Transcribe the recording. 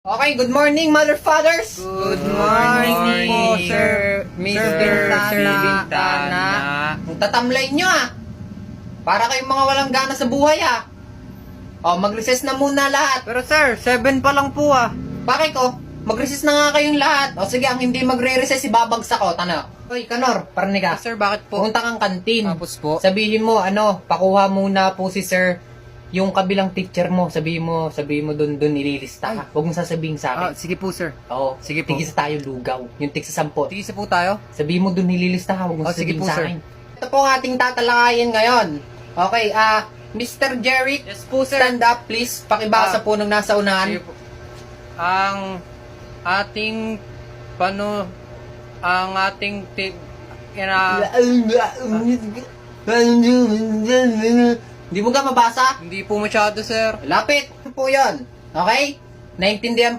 Okay, good morning, mother fathers. Good morning po, Sir Mr. Bintana. Ang tatamlay nyo Para kayong mga walang gana sa buhay mag-recess na muna lahat. Pero sir, 7 pa lang po Bakit ko? Mag-recess na nga kayong lahat. O sige, ang hindi magre-recess, ibabagsak ko. Tana. Hoy, Kanor, parinig ka. Sir, bakit po? Pumunta kang kantin. Tapos po? Sabihin mo, pakuha muna po si sir yung kabilang teacher mo. Sabihin mo doon ililista ka. Huwag mong sasabihin sa akin. Sige po, sir. Oo, Sige po. tigisa tayo lugaw. Yung tigisa 10. Tigisa po tayo. Sabihin mo doon nililista ka, huwag mo Sige sabihin po, sa sir. akin. Ito po ang ating tatalakayin ngayon. Okay, Mr. Jerry, Yes po, sir. stand up please. Pakibasa po nung nasa unahan. Sige po. Ang ating ang ating Hindi mo ka mabasa? hindi po masyado, sir. Lapit. Ito po yun. Okay? Naintindihan